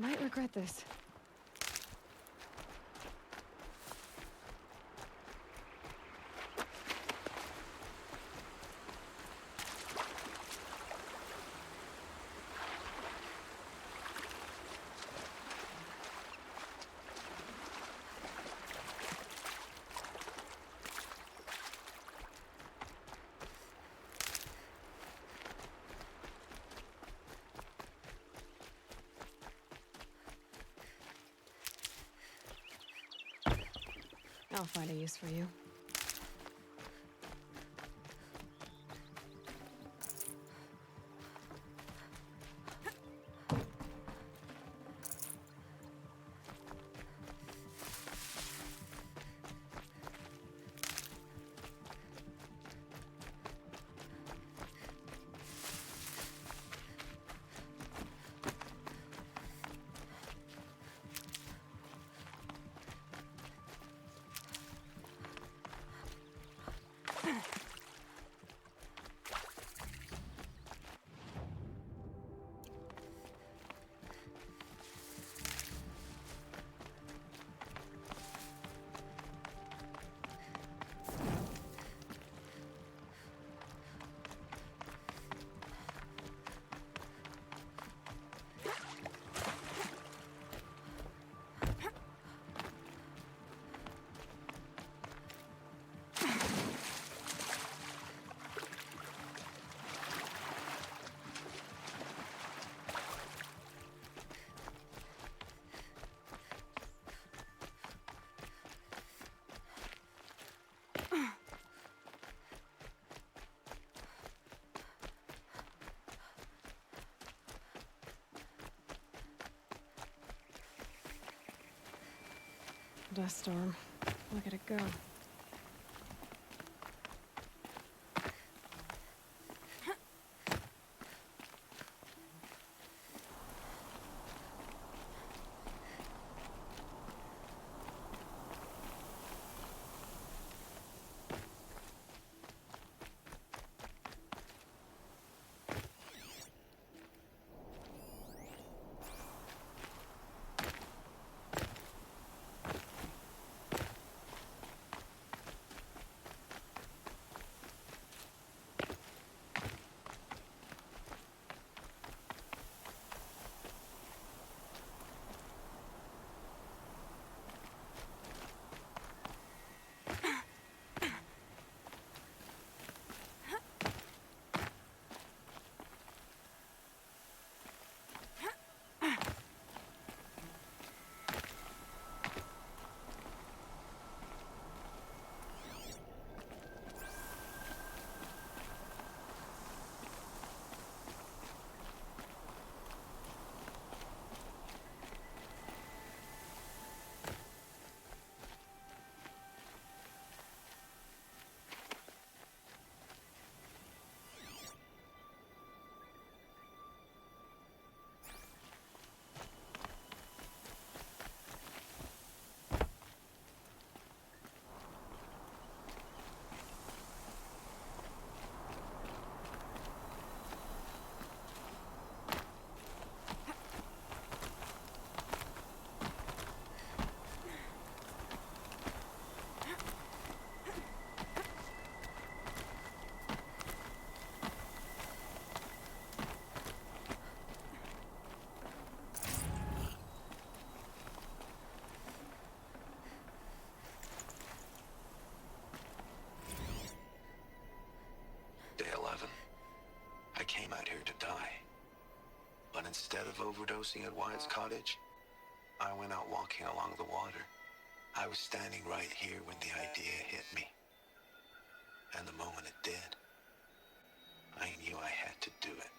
Might regret this. I'll find a use for you. Dust storm. Look at it go. Day 11. I came out here to die. But instead of overdosing at Wyatt's cottage, I went out walking along the water. I was standing right here when the idea hit me. And the moment it did, I knew I had to do it.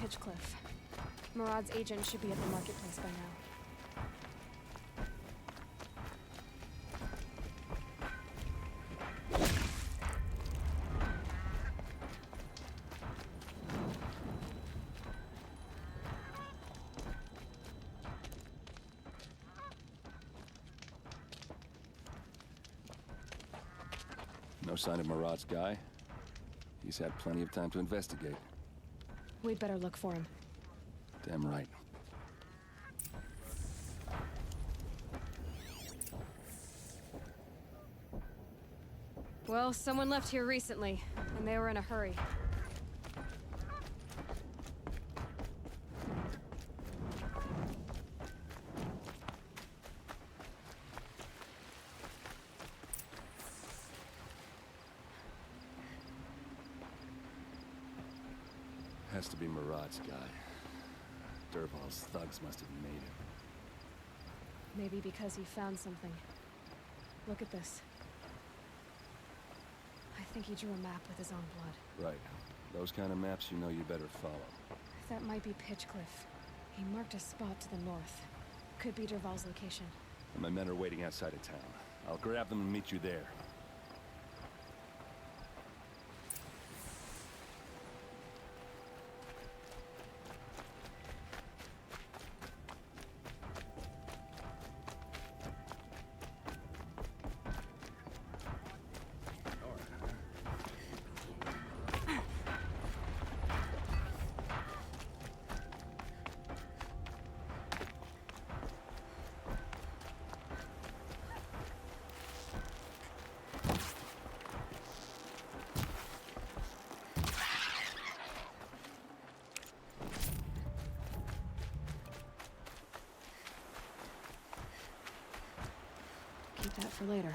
Pitchcliff. Murad's agent should be at the marketplace by now. No sign of Murad's guy? He's had plenty of time to investigate. We'd better look for him. Damn right. Well, someone left here recently, and they were in a hurry. Has to be Murad's guy. Dervahl's thugs must have made him. Maybe because he found something. Look at this. I think he drew a map with his own blood. Right. Those kind of maps you know you better follow. That might be Pitchcliff. He marked a spot to the north. Could be Dervahl's location. And my men are waiting outside of town. I'll grab them and meet you there. Keep that for later.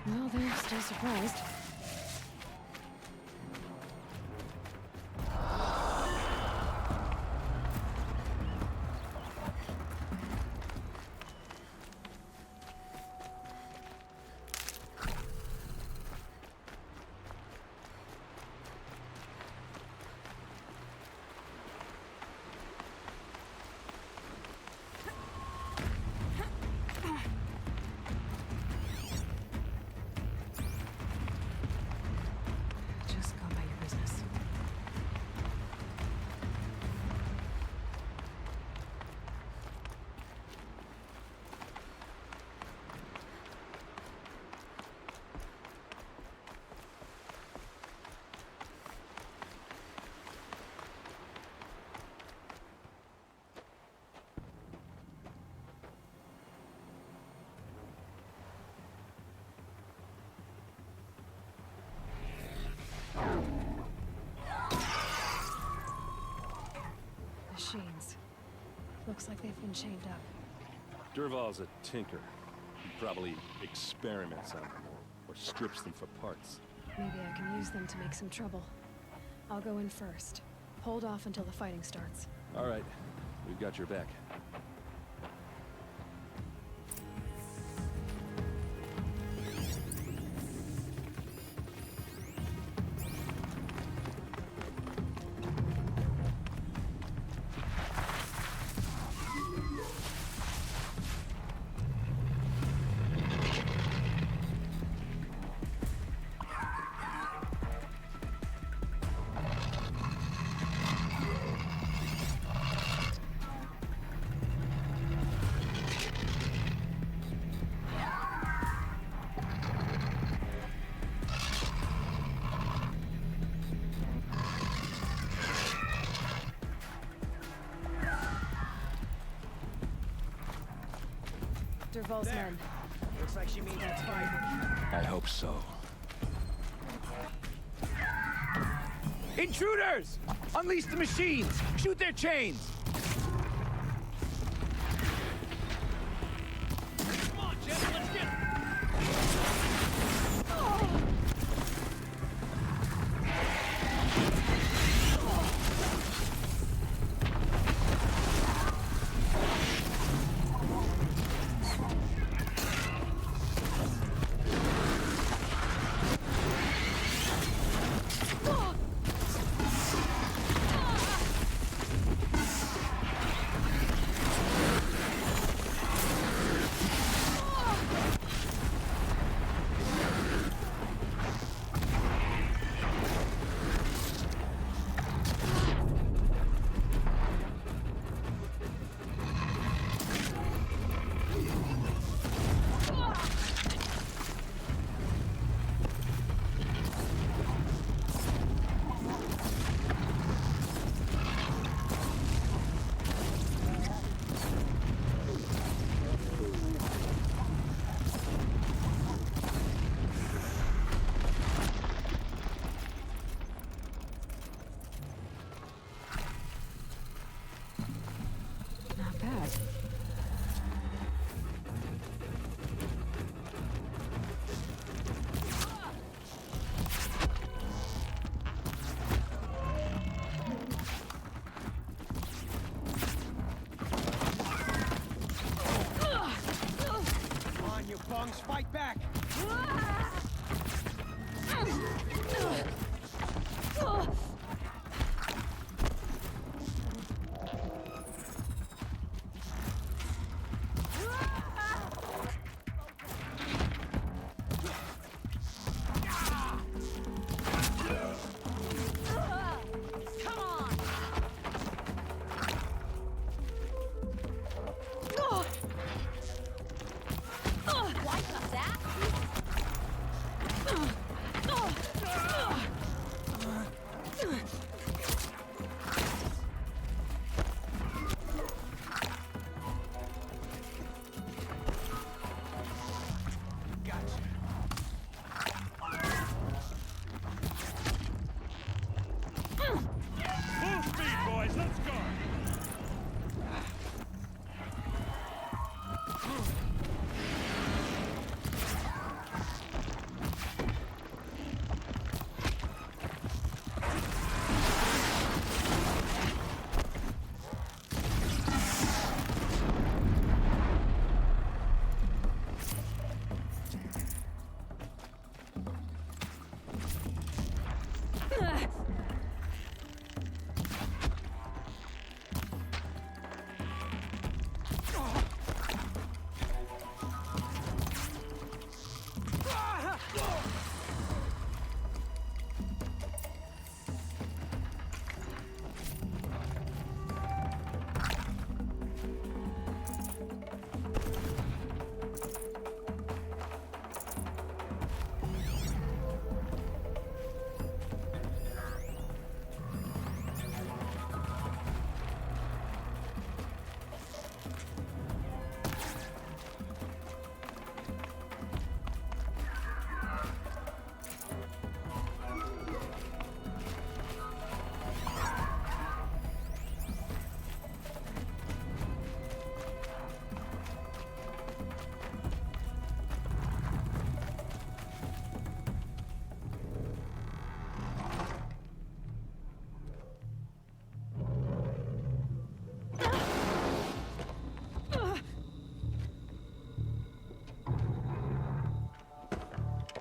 Well, they're still surprised. Just go about your business. Machines. Looks like they've been chained up. Dervahl's a tinker. He probably experiments on them or strips them for parts. Maybe I can use them to make some trouble. I'll go in first. Hold off until the fighting starts. All right. We've got your back. Dervahl's men. Looks like she means that's fighting. I hope so. Intruders! Unleash the machines! Shoot their chains! Come on, Jeff, let's get Not bad. Come on, you bungs, fight back! Full speed, boys, let's go!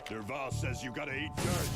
Dervahl says you gotta eat dirt.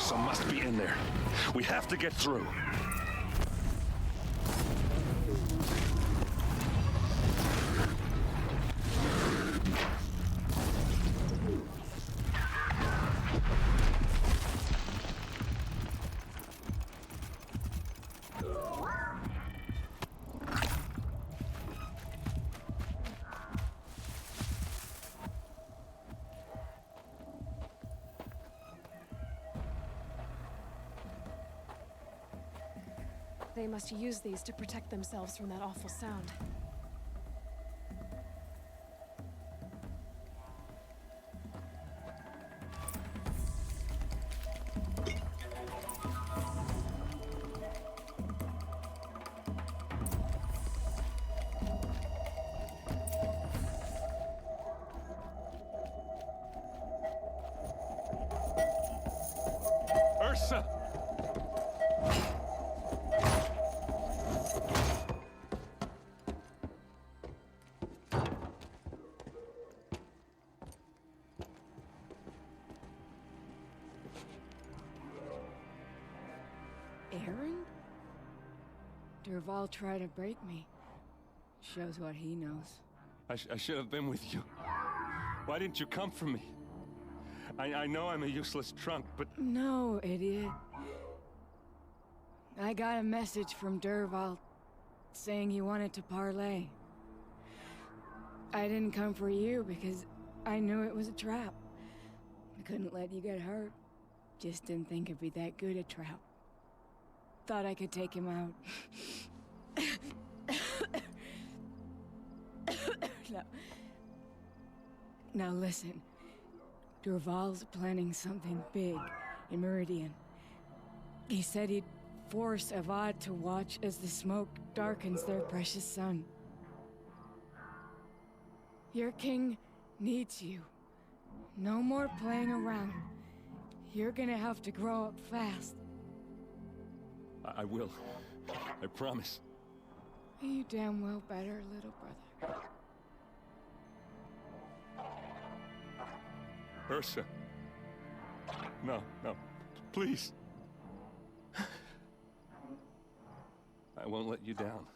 Ursa must be in there. We have to get through. They must use these to protect themselves from that awful sound. Ursa! Aaron? Dervahl tried to break me. Shows what he knows. I should have been with you. Why didn't you come for me? I know I'm a useless trunk, but... No, idiot. I got a message from Dervahl saying he wanted to parlay. I didn't come for you because I knew it was a trap. I couldn't let you get hurt. Just didn't think it'd be that good a trap. Thought I could take him out. No. Now listen. Dervahl's planning something big in Meridian. He said he'd force Avad to watch as the smoke darkens their precious sun. Your king needs you. No more playing around. You're gonna have to grow up fast. I will. I promise. You damn well better, little brother. Ursa. No, no. Please. I won't let you down.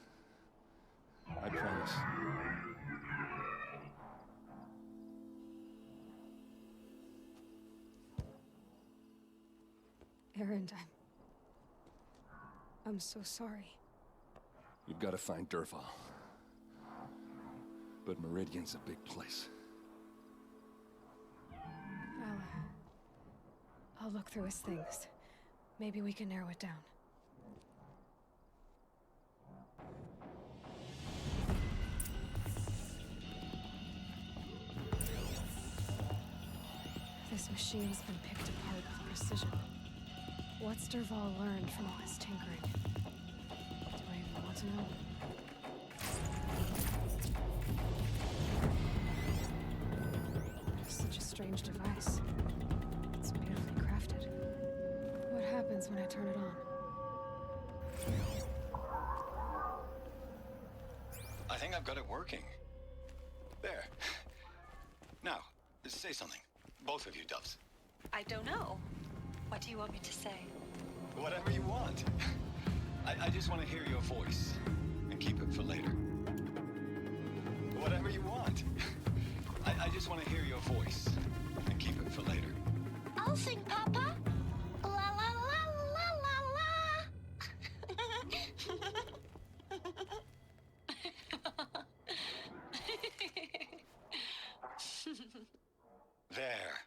I promise. Erend, I'm so sorry. You've got to find Dervahl. But Meridian's a big place. I'll look through his things. Maybe we can narrow it down. This machine's been picked apart with precision. What's Dervahl learned from all his tinkering? Do I even want to know? Such a strange device. It's beautifully crafted. What happens when I turn it on? I think I've got it working. There. Now, say something. Both of you, Doves. I don't know. What do you want me to say? Whatever you want. I just want to hear your voice. And keep it for later. Whatever you want. I just want to hear your voice. And keep it for later. I'll sing, Papa. La la la la la la. There.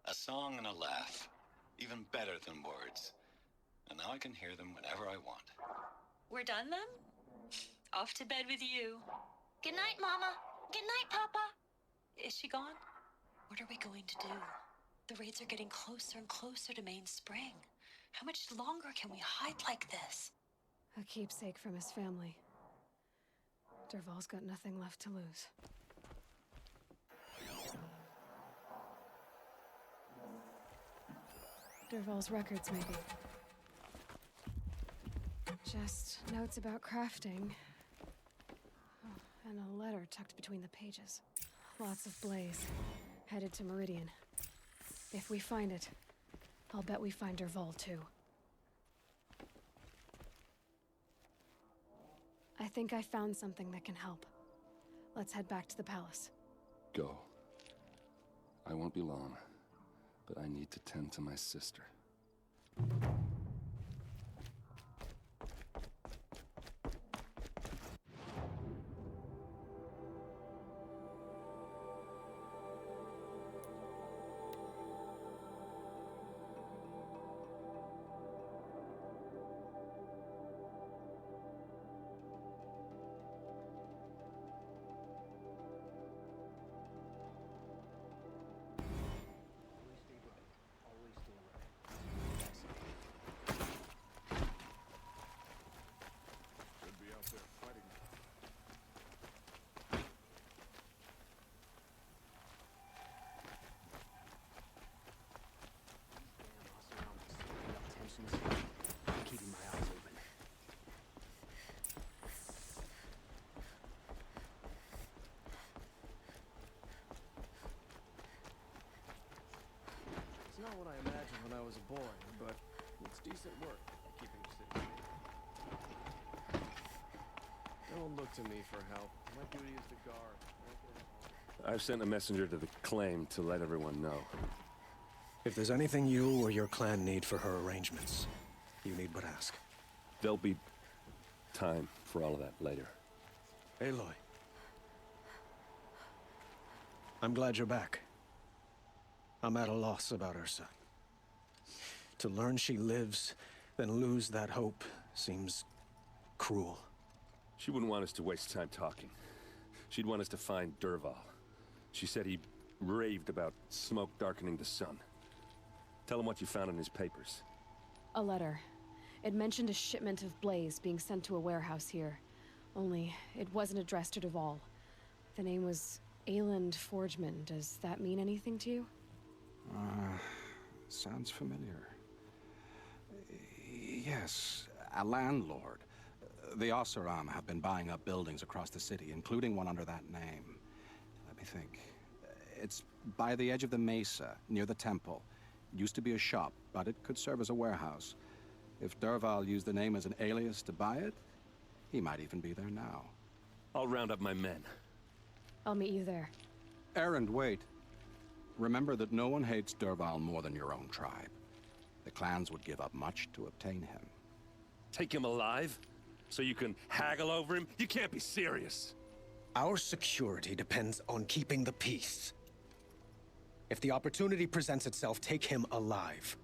A song and a laugh. Even better than words. And now I can hear them whenever I want. We're done then? Off to bed with you. Good night, Mama. Good night, Papa. Is she gone? What are we going to do? The raids are getting closer and closer to Main Spring. How much longer can we hide like this? A keepsake from his family. Dervahl's got nothing left to lose. Dervahl's records, maybe. Just notes about crafting. Oh, and a letter tucked between the pages. Lots of blaze. Headed to Meridian. If we find it, I'll bet we find Dervahl too. I think I found something that can help. Let's head back to the palace. Go. I won't be long, but I need to tend to my sister. Should be out there fighting. Keeping my eyes open. It's not what I imagined when I was a boy, but it's decent work keeping the city safe. Don't look to me for help. My duty is to guard. I've sent a messenger to the claim to let everyone know. If there's anything you or your clan need for her arrangements, you need but ask. There'll be time for all of that later. Aloy. I'm glad you're back. I'm at a loss about Ursa. To learn she lives, then lose that hope, seems cruel. She wouldn't want us to waste time talking. She'd want us to find Dervahl. She said he raved about smoke darkening the sun. Tell him what you found in his papers. A letter. It mentioned a shipment of Blaze being sent to a warehouse here. Only, it wasn't addressed to Dervahl. The name was Ayland Forgeman. Does that mean anything to you? Sounds familiar. Yes, a landlord. The Oseram have been buying up buildings across the city, including one under that name. Let me think. It's by the edge of the mesa, near the temple. Used to be a shop, but it could serve as a warehouse. If Dervahl used the name as an alias to buy it, he might even be there now. I'll round up my men. I'll meet you there. Erend, wait. Remember that no one hates Dervahl more than your own tribe. The clans would give up much to obtain him. Take him alive? So you can haggle over him? You can't be serious. Our security depends on keeping the peace. If the opportunity presents itself, take him alive.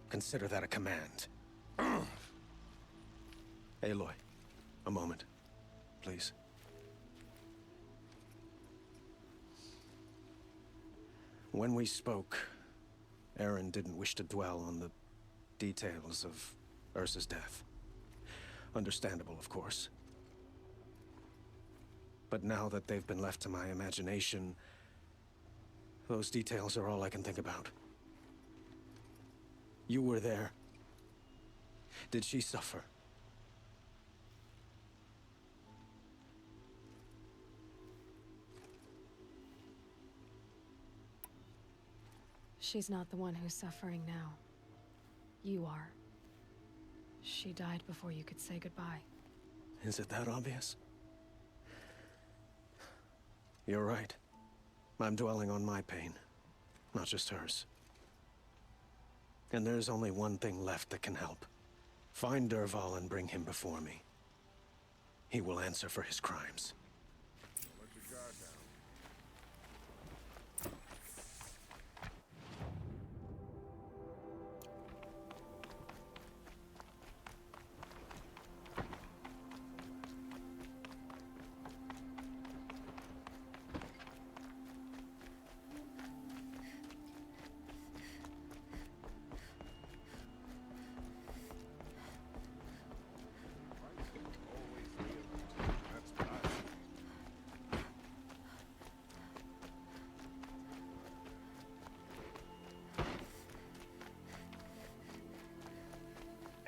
Consider that a command. Aloy, a moment, please. When we spoke, Erend didn't wish to dwell on the details of Ursa's death. Understandable, of course. But now that they've been left to my imagination, those details are all I can think about. You were there. Did she suffer? She's not the one who's suffering now. You are. She died before you could say goodbye. Is it that obvious? You're right. I'm dwelling on my pain, not just hers. And there's only one thing left that can help. Find Dervahl and bring him before me. He will answer for his crimes. Let your guard down.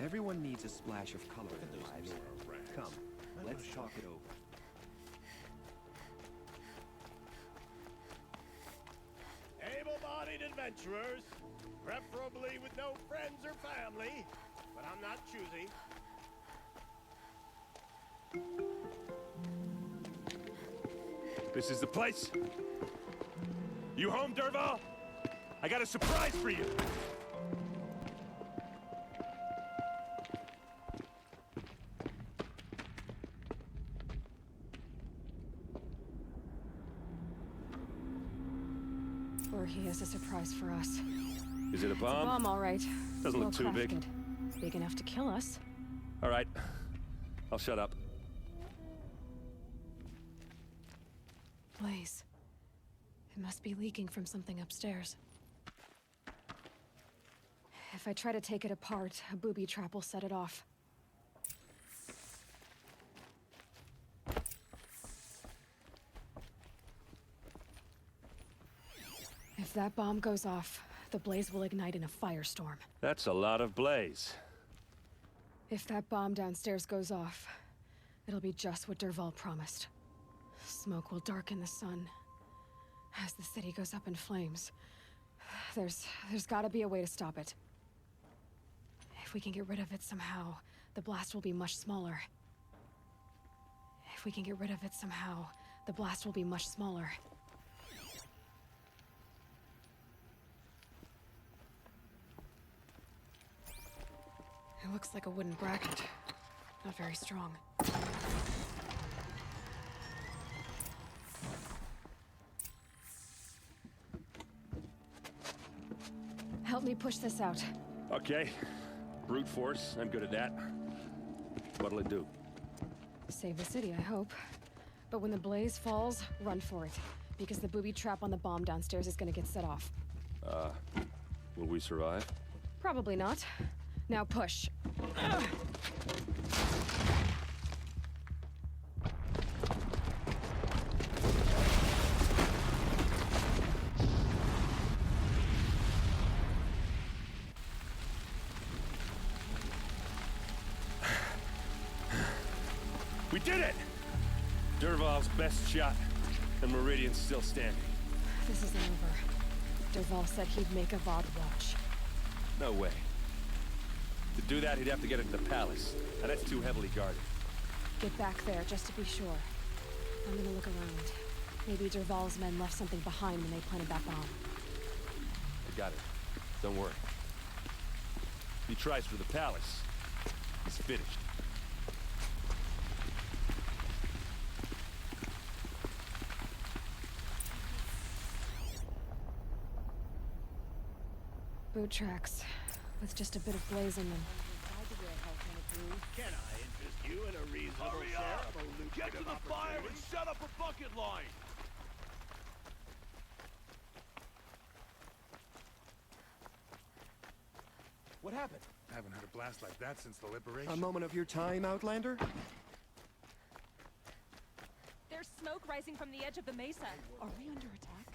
Everyone needs a splash of color in their lives. Come, let's talk it over. Able-bodied adventurers, Preferably with no friends or family, but I'm not choosy. This is the place. You home, Dervahl? I got a surprise for you. Or he has a surprise for us. Is it a bomb? It's a bomb, all right. Doesn't look too big. Crafted. Big enough to kill us. All right. I'll shut up. Blaze. It must be leaking from something upstairs. If I try to take it apart, a booby trap will set it off. If that bomb goes off, the blaze will ignite in a firestorm. That's a lot of blaze. If that bomb downstairs goes off, it'll be just what Dervahl promised. Smoke will darken the sun. As the city goes up in flames, there's gotta be a way to stop it. If we can get rid of it somehow, the blast will be much smaller. If we can get rid of it somehow, the blast will be much smaller. It looks like a wooden bracket. Not very strong. Help me push this out. Okay. Brute force, I'm good at that. What'll it do? Save the city, I hope. But when the blaze falls, run for it. Because the booby trap on the bomb downstairs is gonna get set off. Will we survive? Probably not. Now push. We did it! Dervahl's best shot, and Meridian's still standing. This isn't over. Dervahl said he'd make Avad watch. No way. To do that, he'd have to get into the palace, and that's too heavily guarded. Get back there, just to be sure. I'm gonna look around. Maybe Dervahl's men left something behind when they planted that bomb. I got it. Don't worry. If he tries for the palace, he's finished. Boot tracks, with just a bit of blaze in them. Can I interest you in a reasonable share of a lucrative Get to the fire and set up a bucket line! What happened? I haven't had a blast like that since the liberation. A moment of your time, Outlander? There's smoke rising from the edge of the mesa. Are we under attack?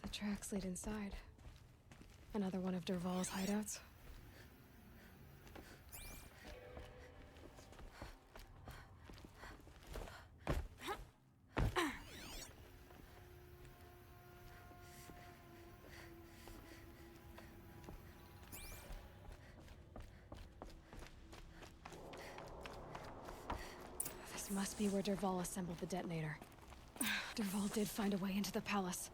The tracks lead inside. Another one of Dervahl's hideouts. This must be where Dervahl assembled the detonator. Dervahl did find a way into the palace.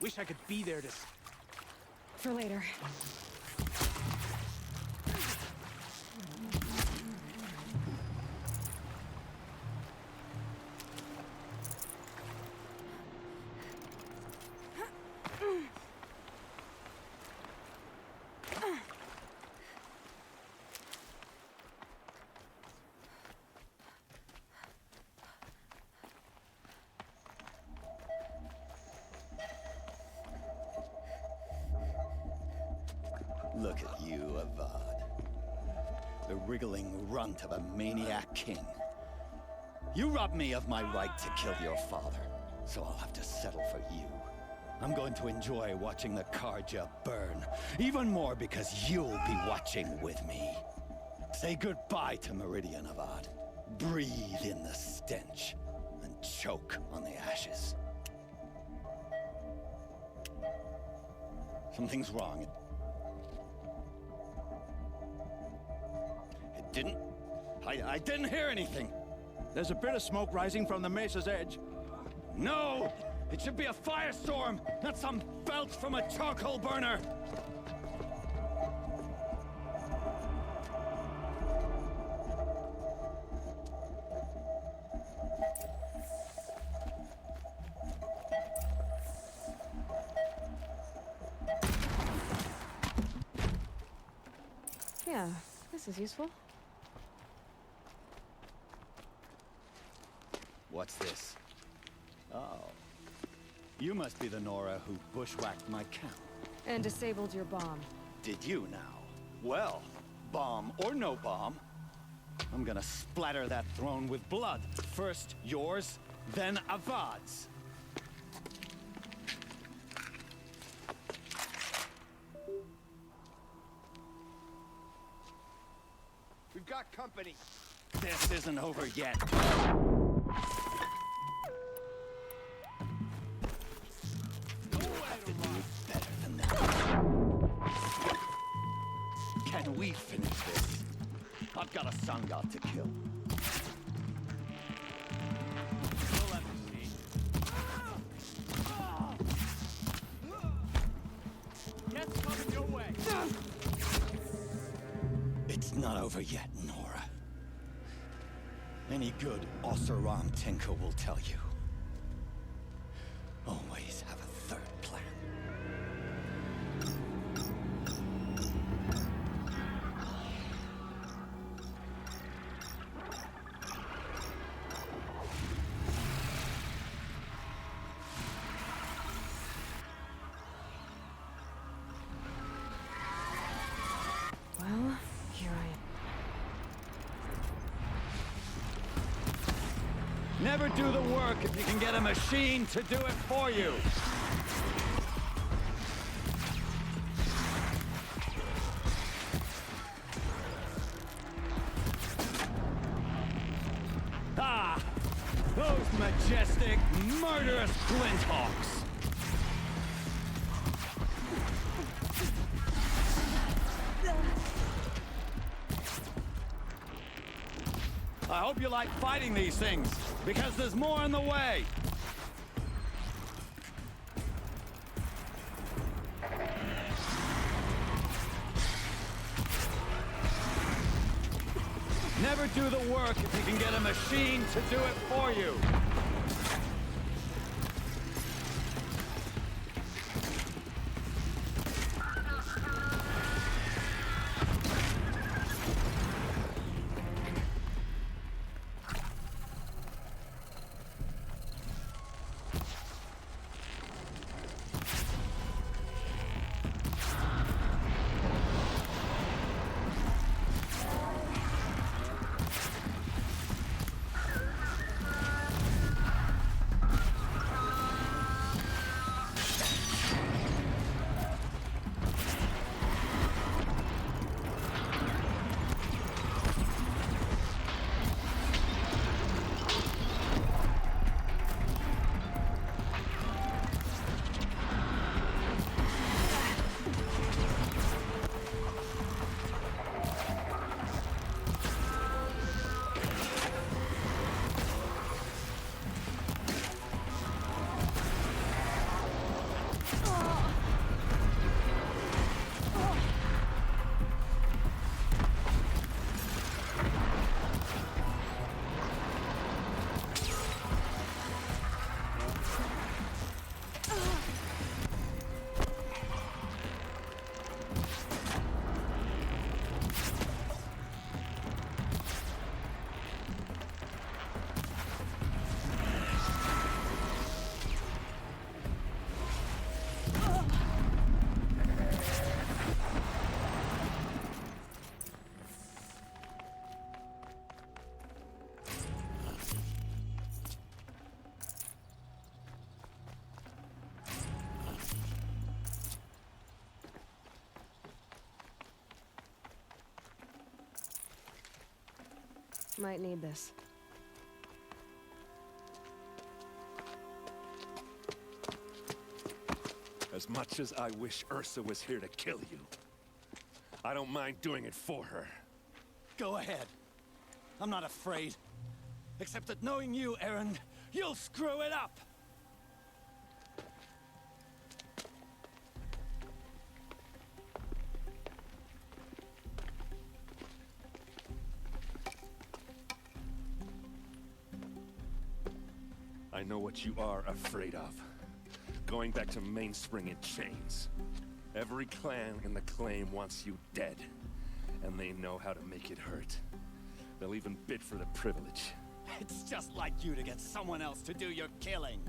Wish I could be there to... For later. Look at you, Avad. The wriggling runt of a maniac king. You robbed me of my right to kill your father, so I'll have to settle for you. I'm going to enjoy watching the Carja burn, even more because you'll be watching with me. Say goodbye to Meridian, Avad. Breathe in the stench, and choke on the ashes. Something's wrong. It didn't... I didn't hear anything. There's a bit of smoke rising from the mesa's edge. No! It should be a firestorm, not some belch from a charcoal burner! Yeah, this is useful. What's this? Oh. You must be the Nora who bushwhacked my camp. And disabled your bomb. Did you now? Well, bomb or no bomb, I'm gonna splatter that throne with blood. First yours, then Avad's. We've got company. This isn't over yet. Can we finish this? I've got a sun god to kill. Death's coming your way. It's not over yet, Nora. Any good Oseram tinker will tell you. Always have a third plan. Well, here I am. Never do the work if you can get a machine to do it for you. Ah! Those majestic, murderous Glinthawks! I hope you like fighting these things, because there's more on the way! Never do the work if you can get a machine to do it for you! Might need this. As much as I wish Ursa was here to kill you, I don't mind doing it for her. Go ahead. I'm not afraid. Except that knowing you, Erend, you'll screw it up! I know what you are afraid of. Going back to Mainspring in chains. Every clan in the claim wants you dead. And they know how to make it hurt. They'll even bid for the privilege. It's just like you to get someone else to do your killing.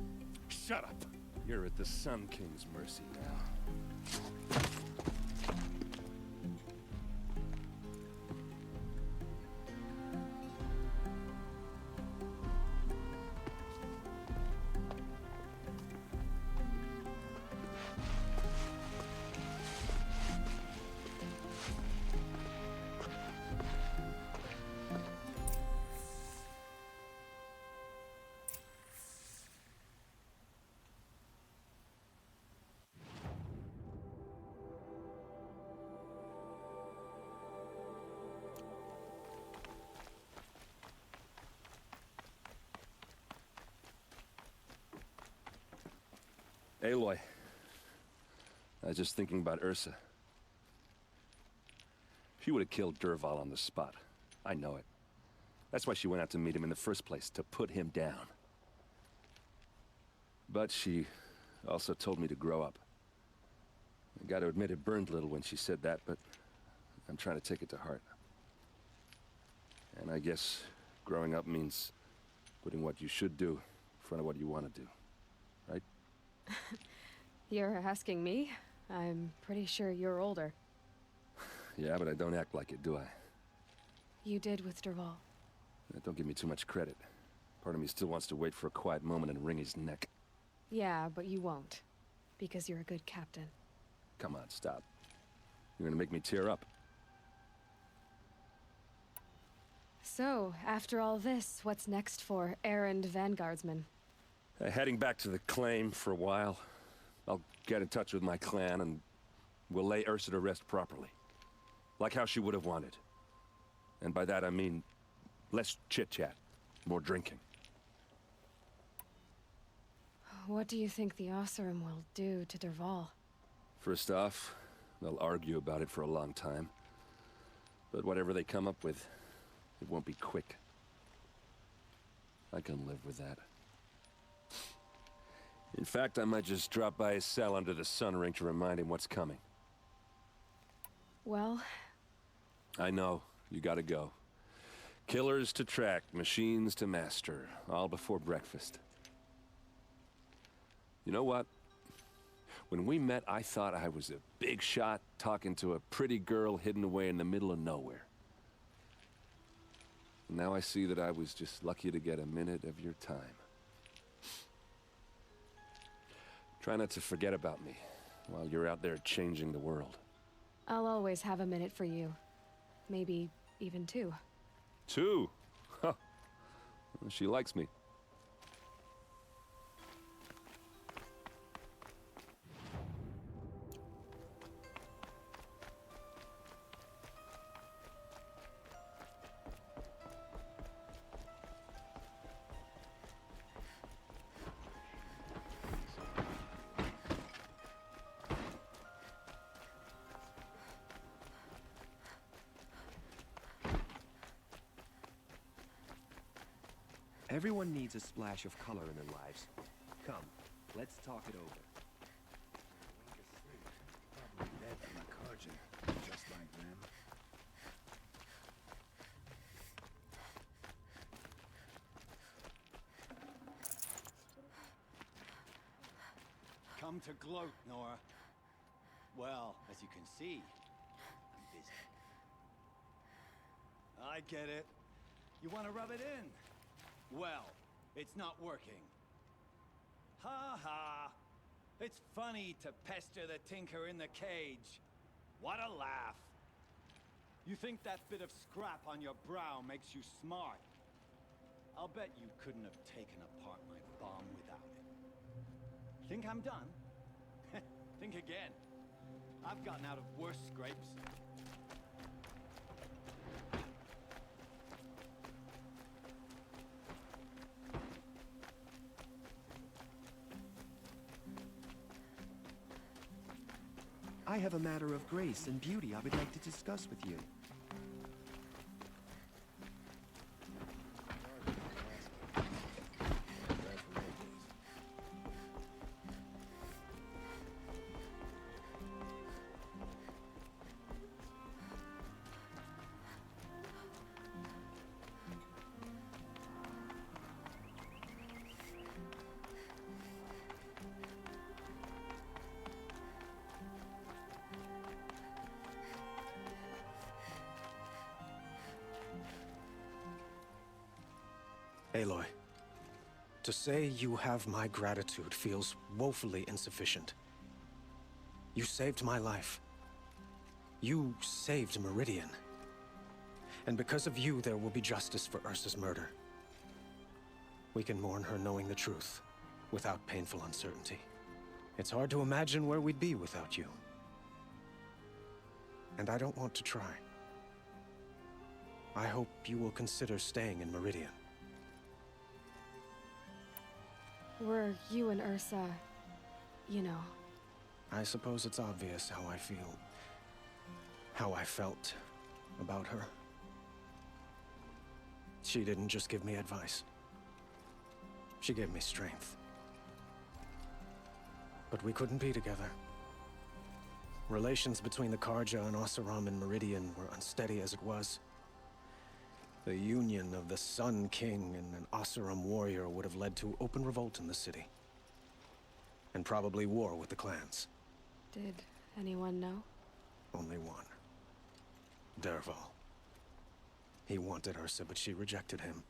Shut up! You're at the Sun King's mercy now. Aloy. I was just thinking about Ursa. She would have killed Dervahl on the spot. I know it. That's why she went out to meet him in the first place, to put him down. But she also told me to grow up. I gotta admit it burned a little when she said that, but I'm trying to take it to heart. And I guess growing up means putting what you should do in front of what you want to do, right? You're asking me? I'm pretty sure you're older. Yeah, but I don't act like it, do I? You did with Dervahl. Don't give me too much credit. Part of me still wants to wait for a quiet moment and wring his neck. Yeah, but you won't. Because you're a good captain. Come on, stop. You're gonna make me tear up. So, after all this, what's next for Erend Vanguardsman? Heading back to the claim for a while. I'll get in touch with my clan and we'll lay Ursa to rest properly. Like how she would have wanted. And by that I mean less chit-chat, more drinking. What do you think the Oseram will do to Dervahl? First off, they'll argue about it for a long time. But whatever they come up with, it won't be quick. I can live with that. In fact, I might just drop by his cell under the Sun Ring to remind him what's coming. Well... I know. You gotta go. Killers to track, machines to master. All before breakfast. You know what? When we met, I thought I was a big shot talking to a pretty girl hidden away in the middle of nowhere. Now I see that I was just lucky to get a minute of your time. Try not to forget about me while you're out there changing the world. I'll always have a minute for you. Maybe even two. Two? Huh. She likes me. Everyone needs a splash of color in their lives. Come, let's talk it over. Probably dead from a Kharjan, just like them. Come to gloat, Nora. Well, as you can see, I'm busy. I get it. You want to rub it in? Well, it's not working. Ha ha! It's funny to pester the tinker in the cage. What a laugh. You think that bit of scrap on your brow makes you smart? I'll bet you couldn't have taken apart my bomb without it. Think I'm done? Think again. I've gotten out of worse scrapes. I have a matter of grace and beauty I would like to discuss with you. Aloy, to say you have my gratitude feels woefully insufficient. You saved my life. You saved Meridian. And because of you, there will be justice for Ursa's murder. We can mourn her knowing the truth, without painful uncertainty. It's hard to imagine where we'd be without you. And I don't want to try. I hope you will consider staying in Meridian. Were you and Ursa, you know... I suppose it's obvious how I feel. How I felt about her. She didn't just give me advice. She gave me strength. But we couldn't be together. Relations between the Carja and Oseram and Meridian were unsteady as it was. The union of the Sun King and an Oseram warrior would have led to open revolt in the city. And probably war with the clans. Did anyone know? Only one. Dervahl. He wanted Ursa, but she rejected him.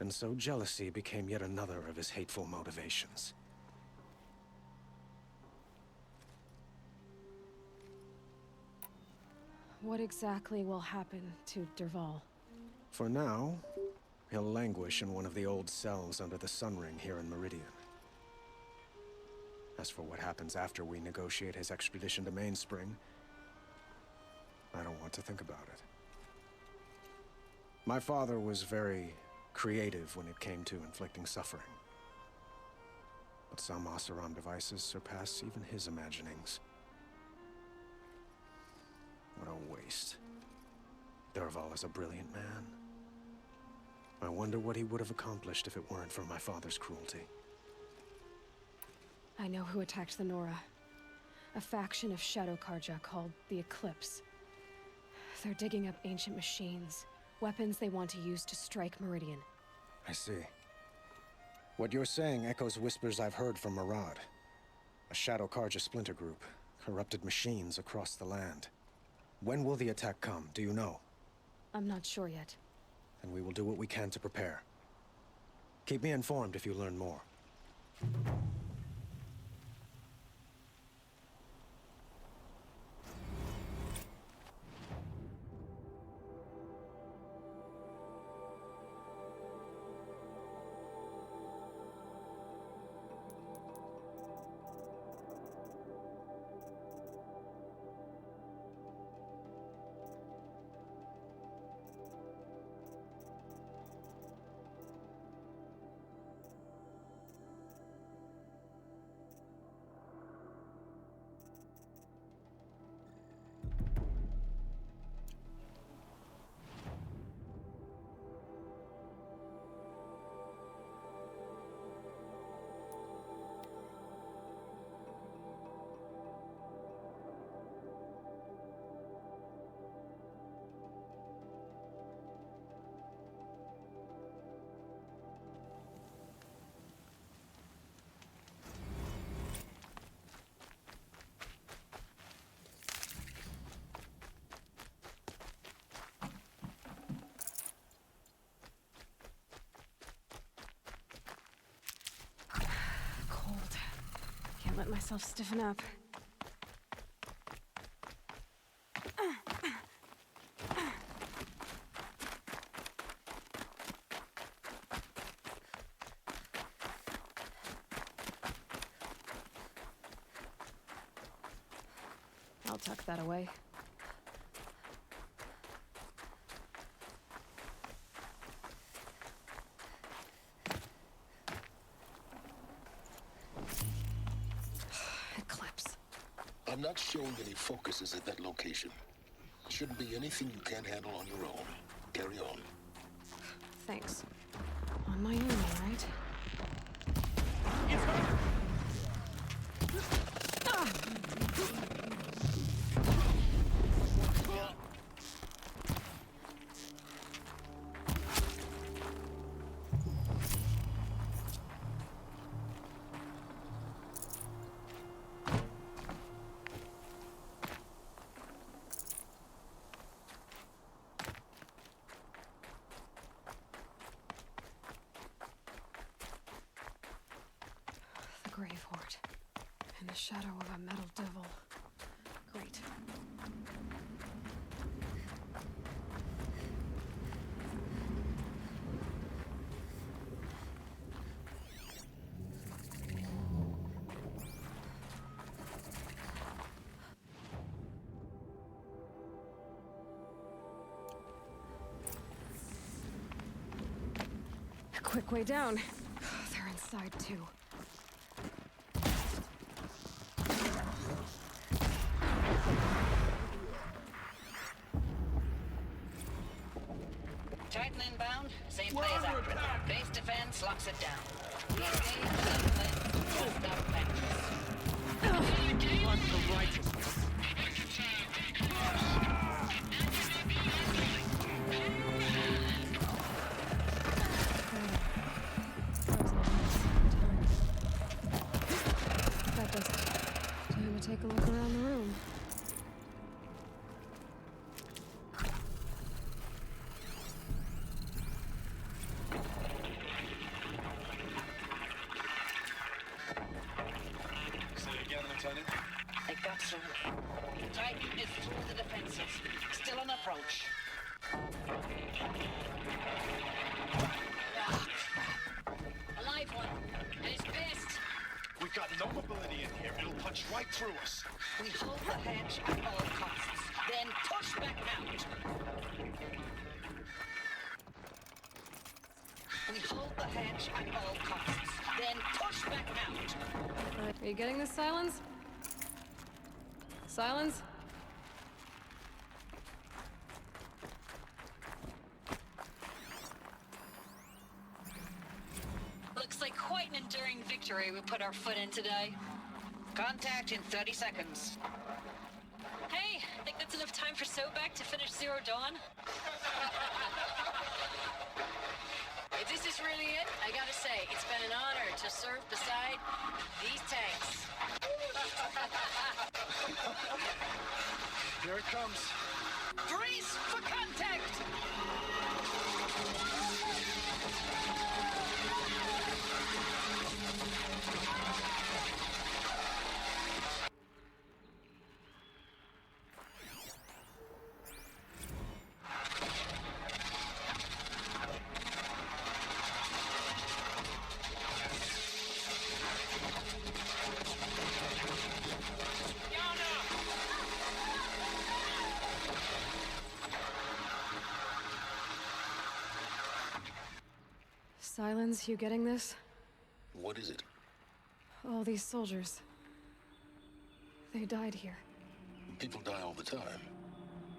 And so jealousy became yet another of his hateful motivations. What exactly will happen to Dervahl? For now, he'll languish in one of the old cells under the Sun Ring here in Meridian. As for what happens after we negotiate his extradition to Mainspring, I don't want to think about it. My father was very creative when it came to inflicting suffering. But some Oseram devices surpass even his imaginings. What a waste. Dervahl is a brilliant man. I wonder what he would have accomplished if it weren't for my father's cruelty. I know who attacked the Nora. A faction of Shadow Carja called the Eclipse. They're digging up ancient machines, weapons they want to use to strike Meridian. I see. What you're saying echoes whispers I've heard from Murad. A Shadow Carja splinter group, corrupted machines across the land. When will the attack come, do you know? I'm not sure yet. And we will do what we can to prepare. Keep me informed if you learn more. Let myself stiffen up. I'll tuck that away. Eclipse. I'm not showing any focuses at that location. Shouldn't be anything you can't handle on your own. Carry on. Thanks. On my own, all right? Grave Horde. In the shadow of a metal devil. Great. A quick way down. They're inside too. Titan inbound, St. Bay's after it. Base defense locks it down. Engage, just out matches. Want the righteousness. That does it. Time to take a look around the room. It got through. Titan is through the defenses. Still on approach. A live one. And he's pissed. We've got no mobility in here. It'll punch right through us. We hold the hedge at all costs. Then push back out. We hold the hedge at all costs. Then push back out. Alright, are you getting this, Silence? Silence? Looks like quite an enduring victory we put our foot in today. Contact in 30 seconds. Hey, think that's enough time for Sobek to finish Zero Dawn? If this is really it, I gotta say, it's been an honor to serve beside these tanks. Here it comes. Freeze for contact! Silence, you getting this? What is it? All these soldiers. They died here. People die all the time.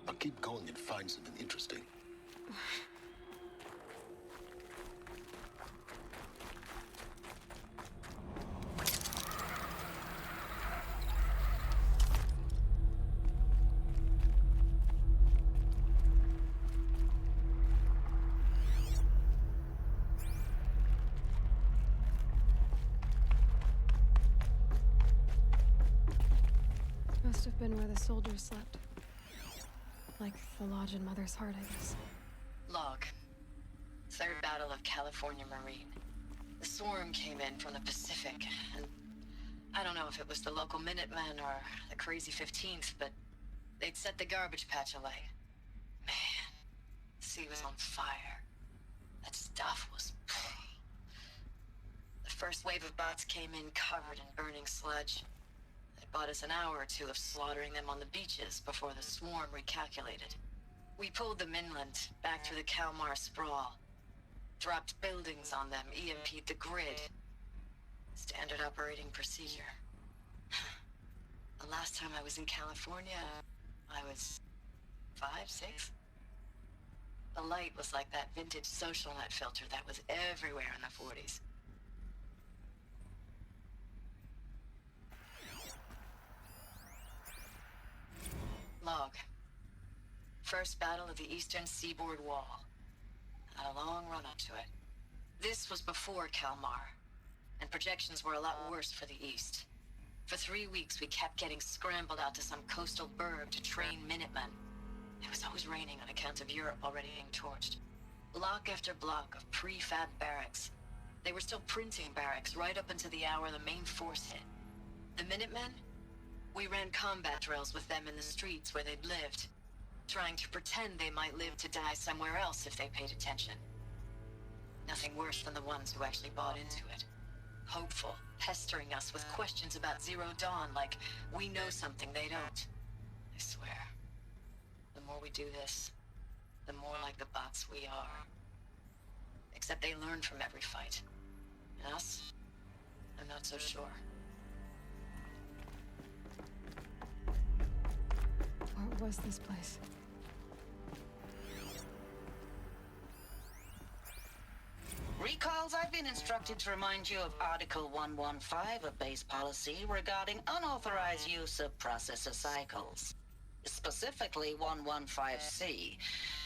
I'll keep going and find something interesting. Must have been where the soldiers slept. Like the lodge in Mother's Heart, I guess. Log. Third Battle of California Marine. The swarm came in from the Pacific, and I don't know if it was the local Minutemen or the crazy 15th, but they'd set the garbage patch alight. Man, the sea was on fire. That stuff was... The first wave of bots came in covered in burning sludge. They'd bought us an hour or two of slaughtering them on the beaches before the swarm recalculated. We pulled them inland, back through the Kalmar sprawl. Dropped buildings on them, EMP'd the grid. Standard operating procedure. The last time I was in California, I was 5, 6? The light was like that vintage social net filter that was everywhere in the 40s. Log. First battle of the Eastern Seaboard Wall. Had a long run up to it. This was before Kalmar, and projections were a lot worse for the East. For 3 weeks, we kept getting scrambled out to some coastal burg to train Minutemen. It was always raining on account of Europe already being torched. Block after block of prefab barracks. They were still printing barracks right up until the hour the main force hit. The Minutemen? We ran combat drills with them in the streets where they'd lived, trying to pretend they might live to die somewhere else if they paid attention. Nothing worse than the ones who actually bought into it. Hopeful, pestering us with questions about Zero Dawn like we know something they don't. I swear, the more we do this, the more like the bots we are. Except they learn from every fight. And us? I'm not so sure. What was this place? Recalls, I've been instructed to remind you of Article 115 of base policy regarding unauthorized use of processor cycles. Specifically 115C.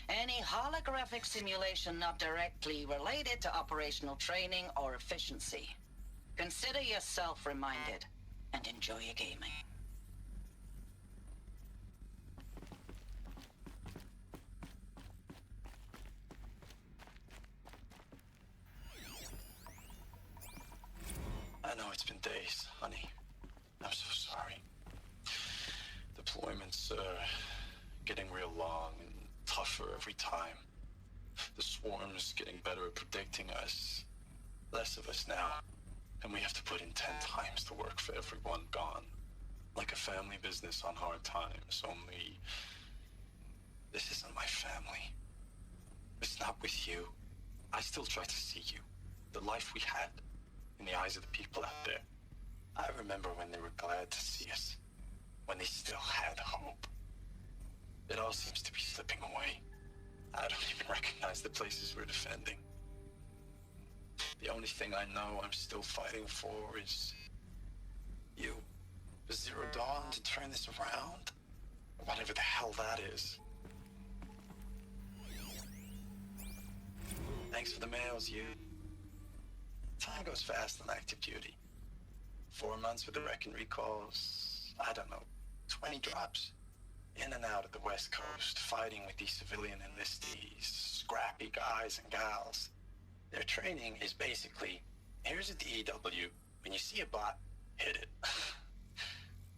Any holographic simulation not directly related to operational training or efficiency. Consider yourself reminded, and enjoy your gaming. I know it's been days, honey. I'm so sorry. Deployments are getting real long and tougher every time. The swarm's getting better at predicting us. Less of us now. And we have to put in 10 times the work for everyone gone. Like a family business on hard times, only... this isn't my family. It's not with you. I still try to see you. The life we had. In the eyes of the people out there. I remember when they were glad to see us. When they still had hope. It all seems to be slipping away. I don't even recognize the places we're defending. The only thing I know I'm still fighting for is... you. The Zero Dawn to turn this around. Whatever the hell that is. Thanks for the mails, you. Time goes fast on active duty. 4 months with the Reckon recalls, I don't know, 20 drops. In and out of the West Coast, fighting with these civilian enlistees, scrappy guys and gals. Their training is basically, here's a DEW, when you see a bot, hit it.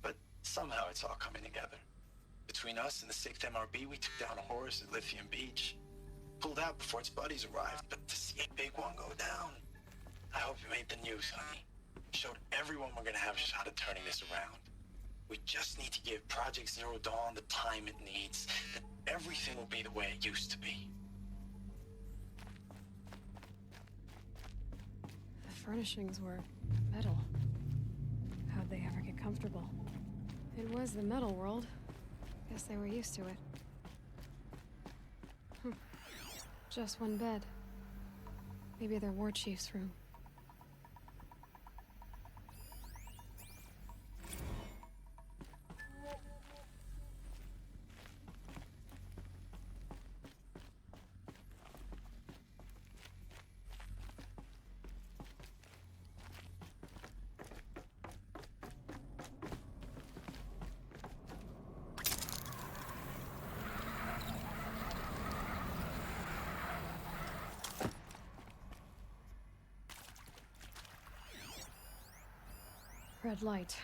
But somehow it's all coming together. Between us and the 6th MRB, we took down a horse at Lithium Beach. Pulled out before its buddies arrived, but to see a big one go down, I hope you made the news, honey. Showed everyone we're gonna have a shot at turning this around. We just need to give Project Zero Dawn the time it needs, then everything will be the way it used to be. The furnishings were metal. How'd they ever get comfortable? It was the metal world. Guess they were used to it. Just one bed. Maybe their war chief's room. Red light.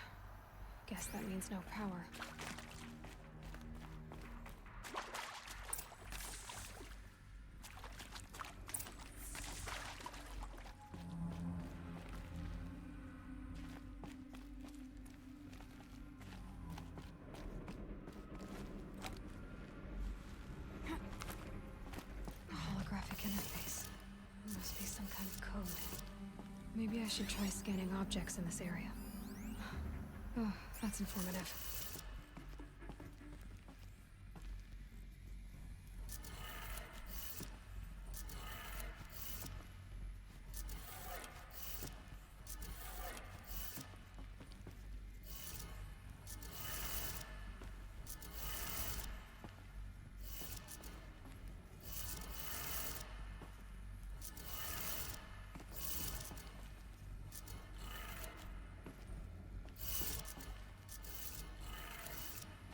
Guess that means no power. code. Maybe I should try scanning objects in this area. Oh, that's informative.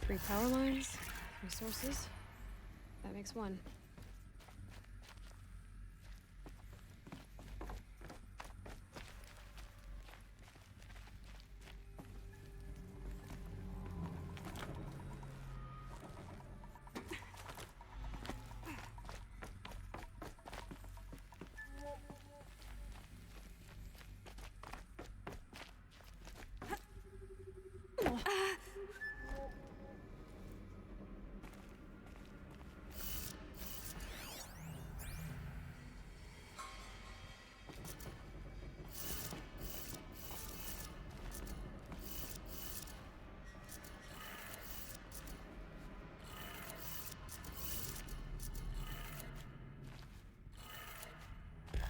Three power lines, resources. That makes one.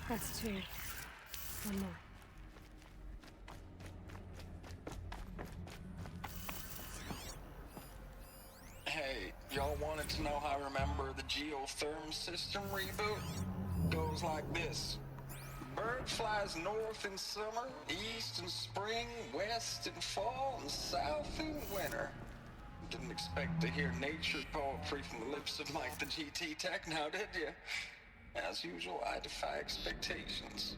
That's two. One more. Hey, y'all wanted to know how I remember the geotherm system reboot? Goes like this. Bird flies north in summer, east in spring, west in fall, and south in winter. Didn't expect to hear nature poetry from the lips of Mike the GT Tech now, did you? As usual, I defy expectations.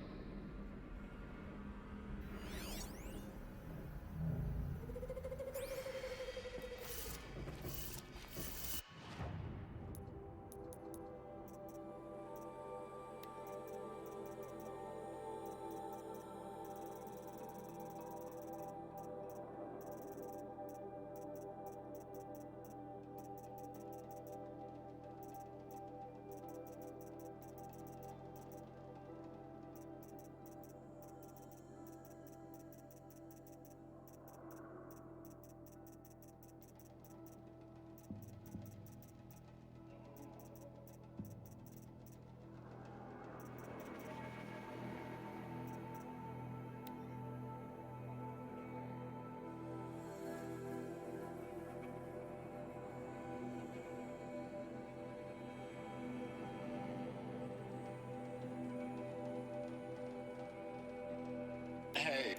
Hey.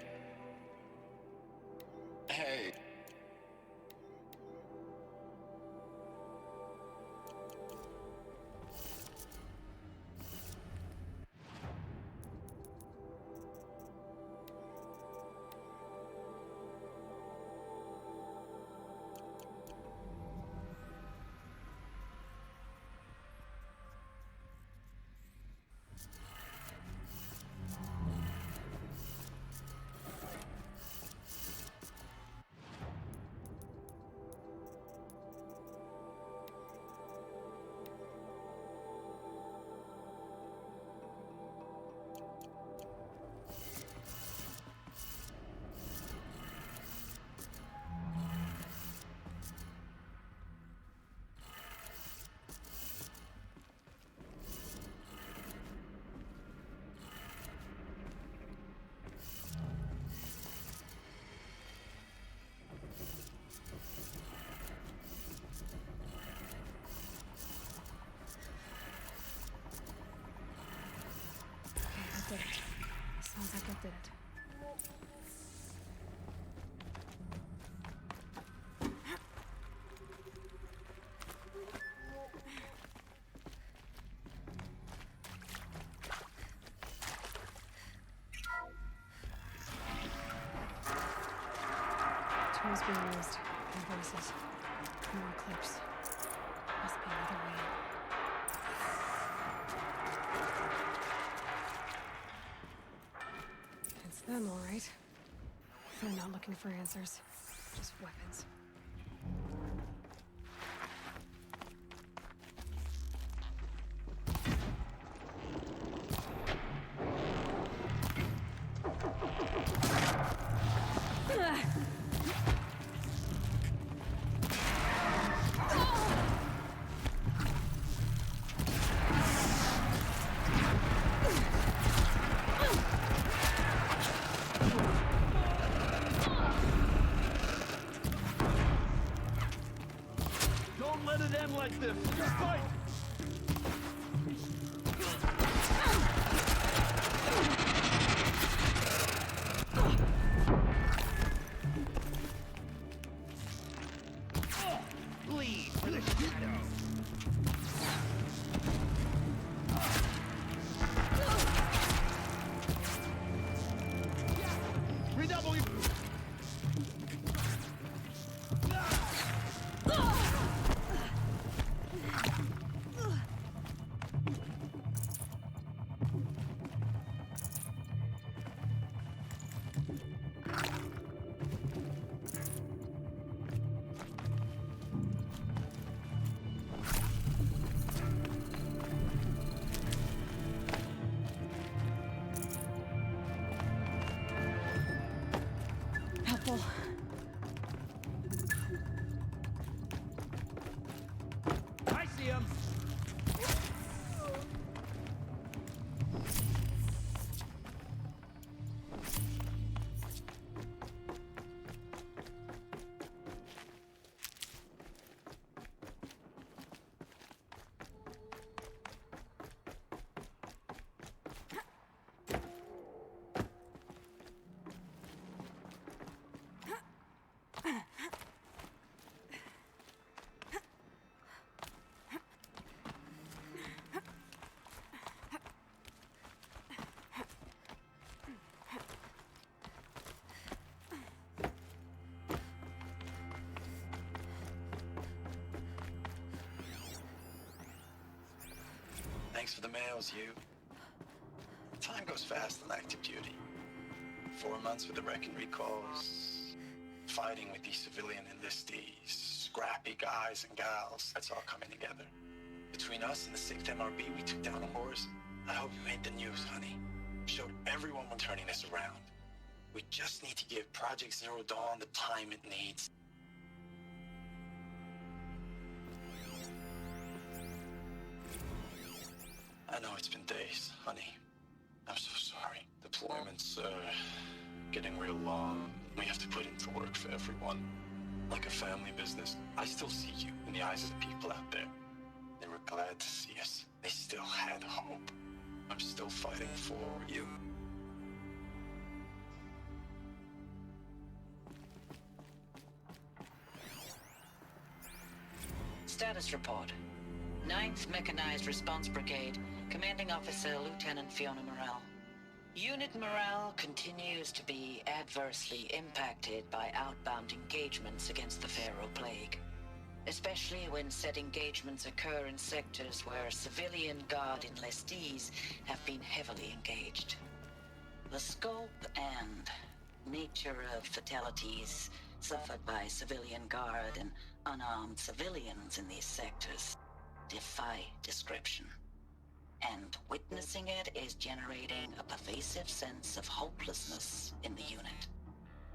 Hey. Did it. Sounds like I did it. Tools being used. And voices. More clips. Must be another way in. It's them, all right. They're not looking for answers. Just weapons. them! Just fight! Lead for the shadow! Redouble your... Helpful. I see him! Thanks for the mails, you. Time goes fast on active duty. 4 months with the wrecking recalls, fighting with these civilian enlistees, scrappy guys and gals. That's all coming together. Between us and the 6th MRB, we took down a horse. I hope you made the news, honey. Showed everyone we're turning this around. We just need to give Project Zero Dawn the time it needs. I know it's been days, honey. I'm so sorry. Deployment's, getting real long. We have to put into work for everyone. Like a family business. I still see you in the eyes of the people out there. They were glad to see us. They still had hope. I'm still fighting for you. Status report. 9th Mechanized Response Brigade, Commanding Officer Lieutenant Fiona Morell. Unit morale continues to be adversely impacted by outbound engagements against the Pharaoh Plague, especially when said engagements occur in sectors where civilian guard enlistees have been heavily engaged. The scope and nature of fatalities suffered by civilian guard and unarmed civilians in these sectors defy description. And witnessing it is generating a pervasive sense of hopelessness in the unit.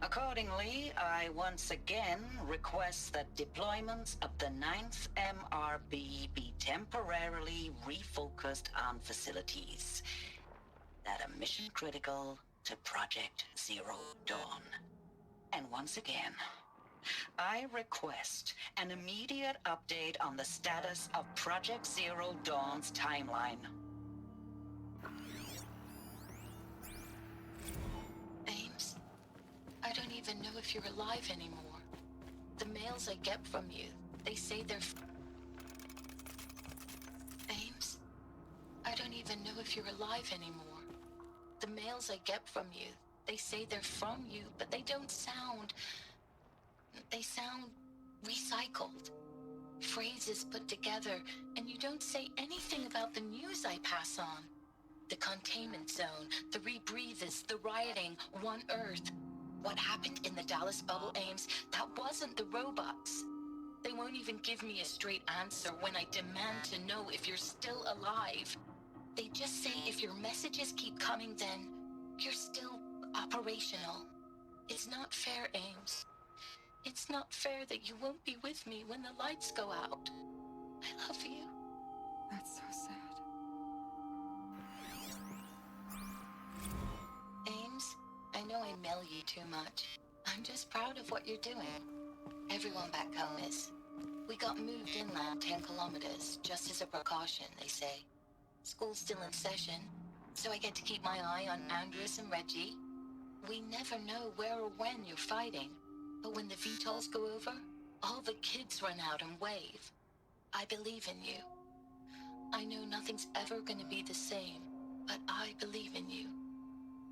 Accordingly, I once again request that deployments of the 9th MRB be temporarily refocused on facilities that are mission critical to Project Zero Dawn. And once again, I request an immediate update on the status of Project Zero Dawn's timeline. Ames, I don't even know if you're alive anymore. The mails I get from you, they say they're... Ames, I don't even know if you're alive anymore. The mails I get from you, they say they're from you, but they don't sound... They sound recycled. Phrases put together, and you don't say anything about the news I pass on. The containment zone, the rebreathers, the rioting, One Earth. What happened in the Dallas bubble, Ames, that wasn't the robots. They won't even give me a straight answer when I demand to know if you're still alive. They just say if your messages keep coming, then you're still operational. It's not fair, Ames. It's not fair that you won't be with me when the lights go out. I love you. That's so sad. Ames, I know I mail you too much. I'm just proud of what you're doing. Everyone back home is. We got moved inland 10 kilometers, just as a precaution, they say. School's still in session, so I get to keep my eye on Andres and Reggie. We never know where or when you're fighting, but when the VTOLs go over, all the kids run out and wave. I believe in you. I know nothing's ever gonna be the same, but I believe in you.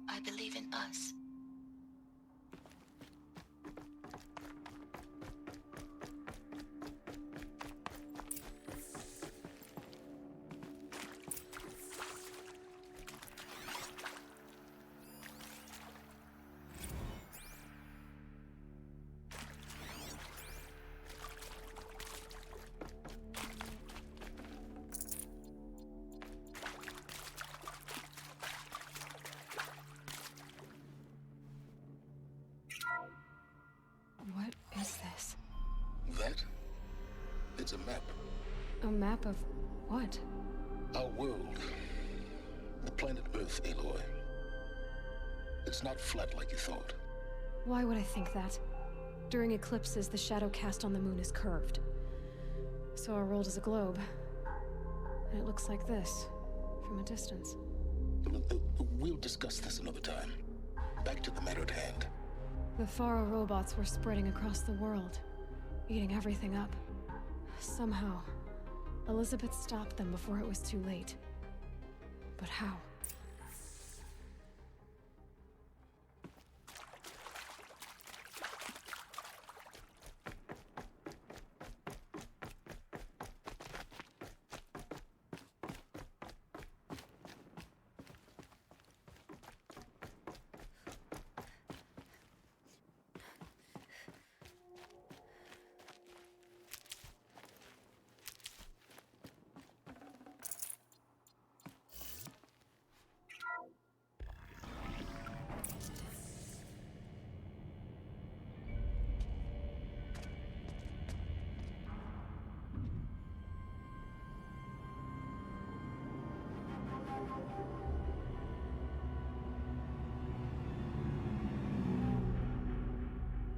I believe in us. What is this? That? It's a map. A map of what? Our world. The planet Earth, Aloy. It's not flat like you thought. Why would I think that? During eclipses, the shadow cast on the moon is curved. So our world is a globe. And it looks like this, from a distance. We'll discuss this another time. Back to the matter at hand. The Faro robots were spreading across the world, eating everything up. Somehow, Elizabeth stopped them before it was too late. But how?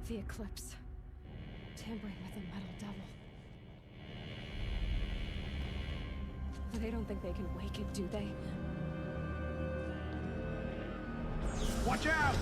The Eclipse. Tampering with the Metal Devil. They don't think they can wake it, do they? Watch out!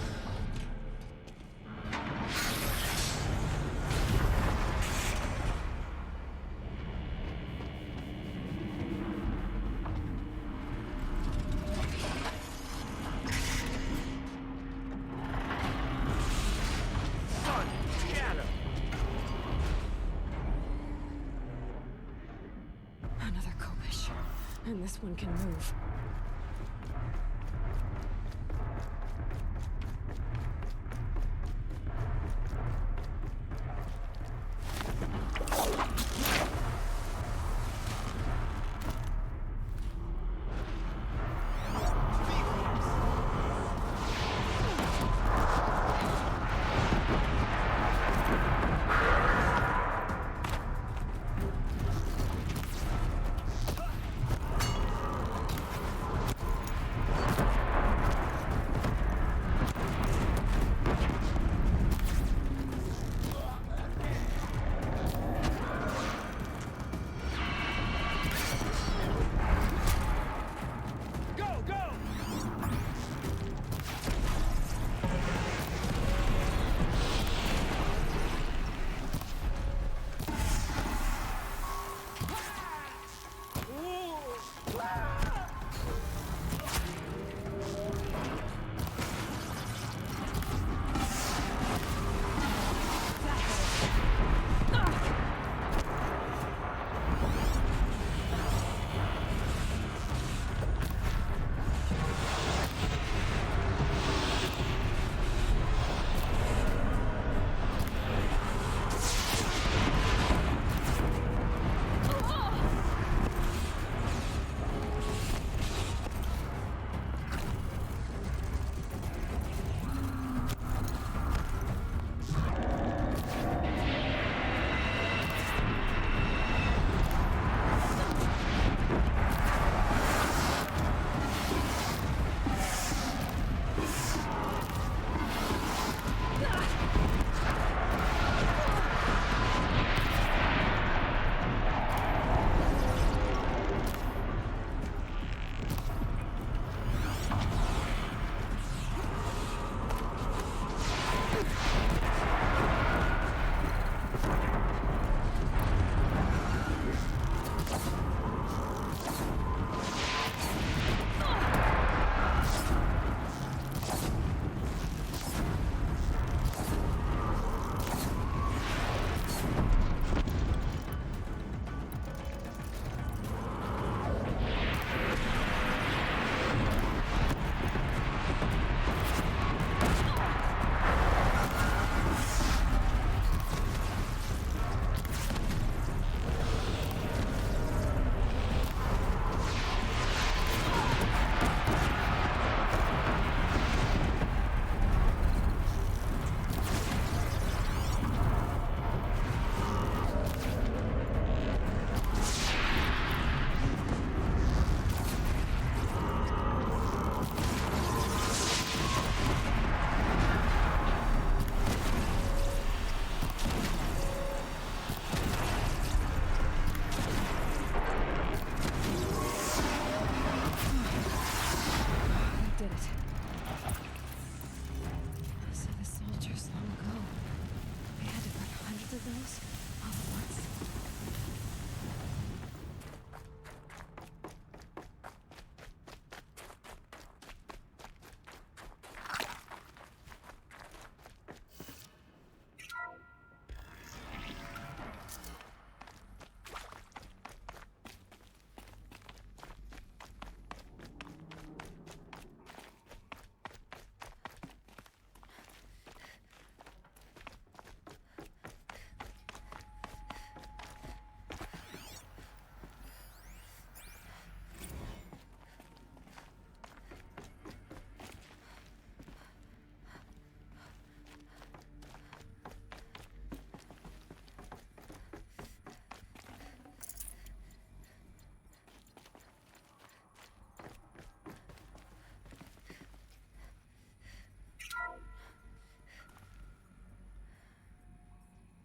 Another Kobish. And this one can move.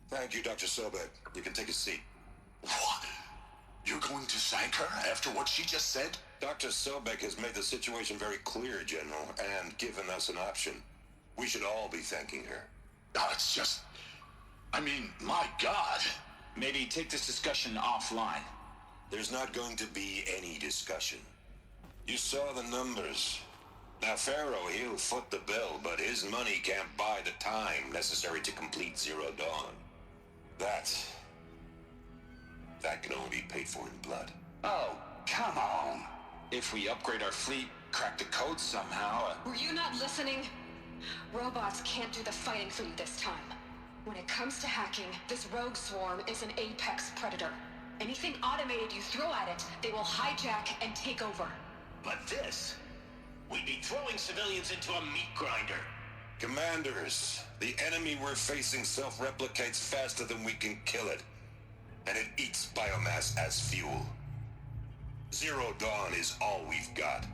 Thank you, Dr. Sobek. You can take a seat. What? You're going to thank her after what she just said? Dr. Sobek has made the situation very clear, General, and given us an option. We should all be thanking her. Oh, it's just... I mean, my God. Maybe take this discussion offline. There's not going to be any discussion. You saw the numbers. Now, Pharaoh, he'll foot the bill, but his money can't buy the time necessary to complete Zero Dawn. That can only be paid for in blood. Oh, come on. If we upgrade our fleet, crack the code somehow... Were you not listening? Robots can't do the fighting for you this time. When it comes to hacking, this rogue swarm is an apex predator. Anything automated you throw at it, they will hijack and take over. But this... we'd be throwing civilians into a meat grinder. Commanders, the enemy we're facing self-replicates faster than we can kill it. And it eats biomass as fuel. Zero Dawn is all we've got.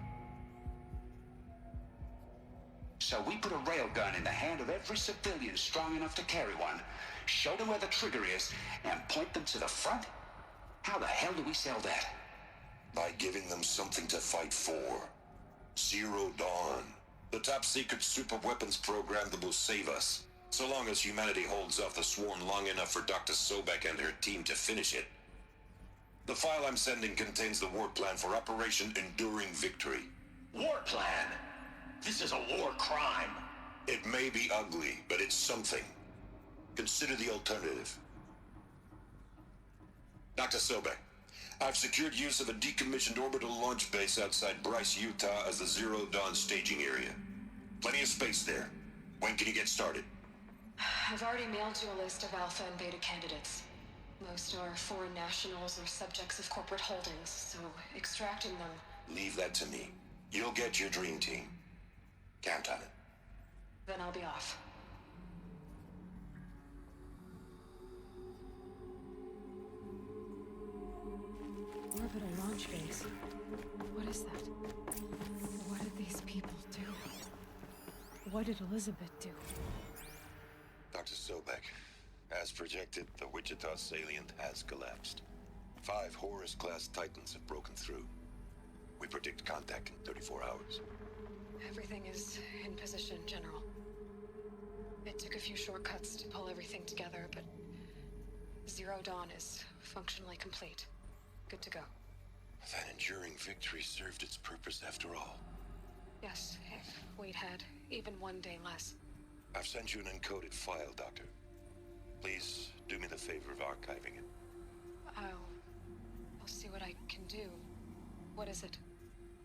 So we put a railgun in the hand of every civilian strong enough to carry one, show them where the trigger is, and point them to the front? How the hell do we sell that? By giving them something to fight for. Zero Dawn. The top-secret super-weapons program that will save us. So long as humanity holds off the swarm long enough for Dr. Sobek and her team to finish it. The file I'm sending contains the war plan for Operation Enduring Victory. War plan? This is a war crime. It may be ugly, but it's something. Consider the alternative. Dr. Sobek, I've secured use of a decommissioned orbital launch base outside Bryce, Utah as the Zero Dawn staging area. Plenty of space there. When can you get started? I've already mailed you a list of Alpha and Beta candidates. Most are foreign nationals or subjects of corporate holdings, so extracting them... Leave that to me. You'll get your dream team. Count on it. Then I'll be off. Orbital launch base. What is that? What did these people do? What did Elizabeth do? Dr. Sobek, as projected, the Wichita salient has collapsed. 5 Horus-class Titans have broken through. We predict contact in 34 hours. Everything is in position, General. It took a few shortcuts to pull everything together, but Zero Dawn is functionally complete. Good to go. That enduring victory served its purpose after all. Yes, if we'd had even one day less. I've sent you an encoded file, Doctor. Please do me the favor of archiving it. I'll see what I can do. What is it?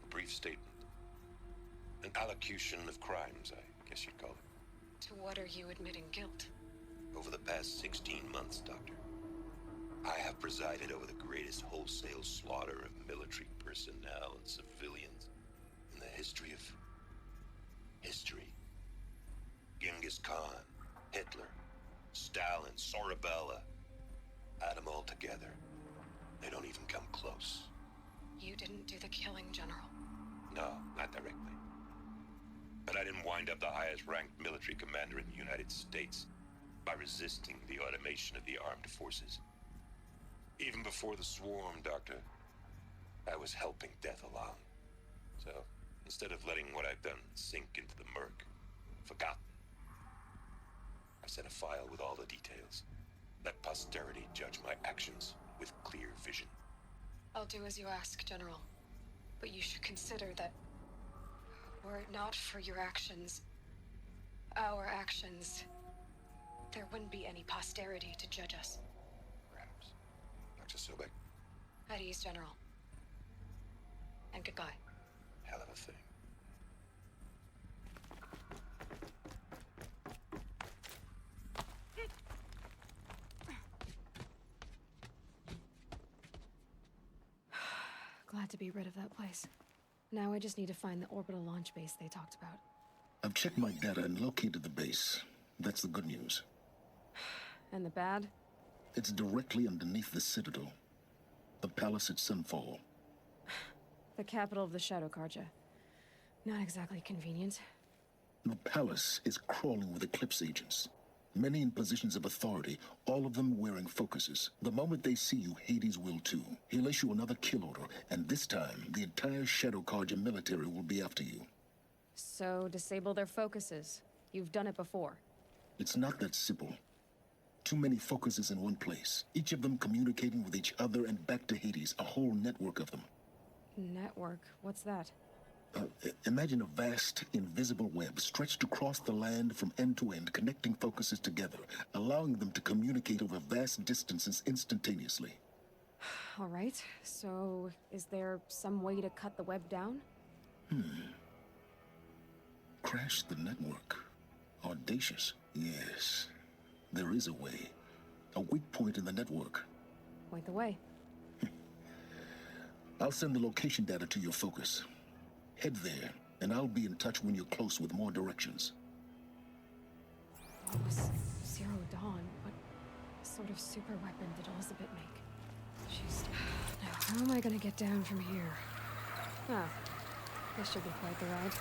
A brief statement. An allocution of crimes, I guess you'd call it. To what are you admitting guilt? Over the past 16 months, Doctor, I have presided over the greatest wholesale slaughter of military personnel and civilians in the history of... history. Genghis Khan, Hitler, Stalin, Sorabella. Add them all together. They don't even come close. You didn't do the killing, General. No, not directly. But I didn't wind up the highest-ranked military commander in the United States by resisting the automation of the armed forces. Even before the swarm, Doctor, I was helping death along. So, instead of letting what I've done sink into the murk, forgotten, I sent a file with all the details. Let posterity judge my actions with clear vision. I'll do as you ask, General. But you should consider that were it not for your actions, our actions, there wouldn't be any posterity to judge us. Perhaps. Dr. Sobek. At ease, General. And goodbye. Hell of a thing. Glad to be rid of that place. Now I just need to find the orbital launch base they talked about. I've checked my data and located the base. That's the good news. And the bad? It's directly underneath the Citadel. The palace at Sunfall. The capital of the Shadow Carja. Not exactly convenient. The palace is crawling with Eclipse agents. Many in positions of authority, all of them wearing focuses. The moment they see you, Hades will too. He'll issue another kill order, and this time, the entire Shadow Carja military will be after you. So, disable their focuses. You've done it before. It's not that simple. Too many focuses in one place, each of them communicating with each other and back to Hades, a whole network of them. Network? What's that? Imagine a vast, invisible web stretched across the land from end to end, connecting focuses together, allowing them to communicate over vast distances instantaneously. All right, so is there some way to cut the web down? Crash the network. Audacious. Yes, there is a way. A weak point in the network. Point the way. I'll send the location data to your focus. Head there, and I'll be in touch when you're close with more directions. What was Zero Dawn? What sort of super weapon did Elizabeth make? Jeez. Now, how am I gonna get down from here? Ah, this should be quite the ride.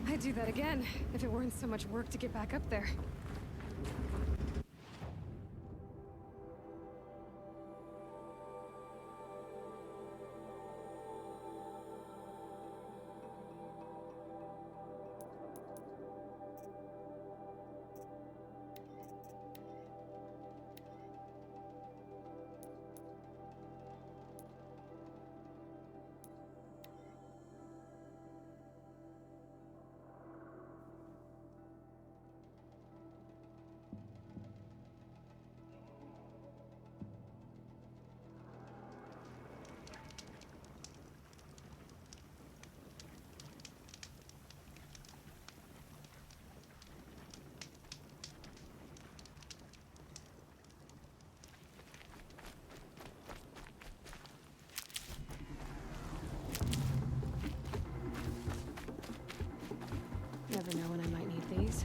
I'd do that again, if it weren't so much work to get back up there. Never know when I might need these.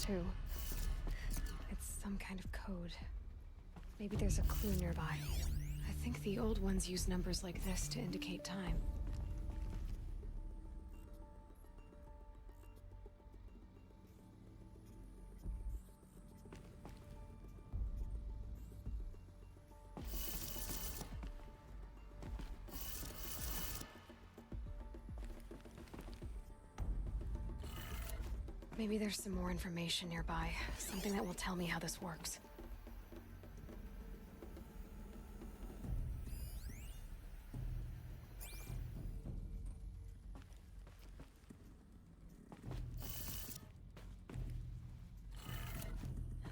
Too. It's some kind of code. Maybe there's a clue nearby. I think the old ones use numbers like this to indicate time. Maybe there's some more information nearby. Something that will tell me how this works.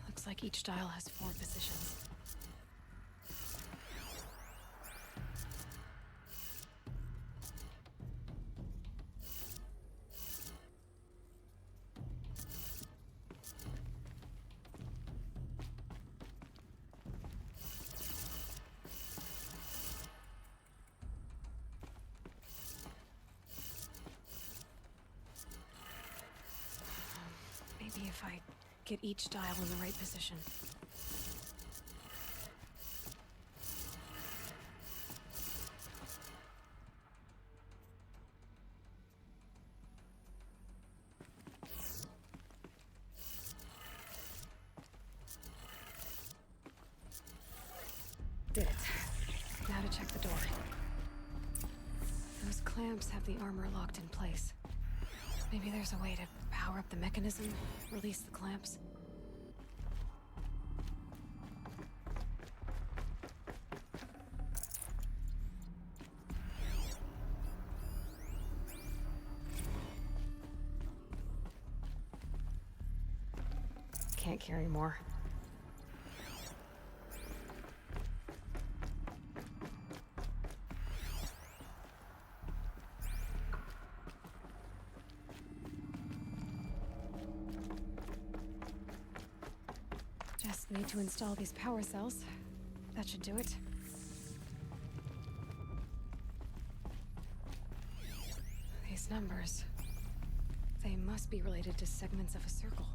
Looks like each dial has 4 positions. Maybe if I get each dial in the right position. check the door. Those clamps have the armor locked in place. Maybe there's a way to power up the mechanism, release the clamps. Can't carry more. Just need to install these power cells. That should do it. These numbers. They must be related to segments of a circle.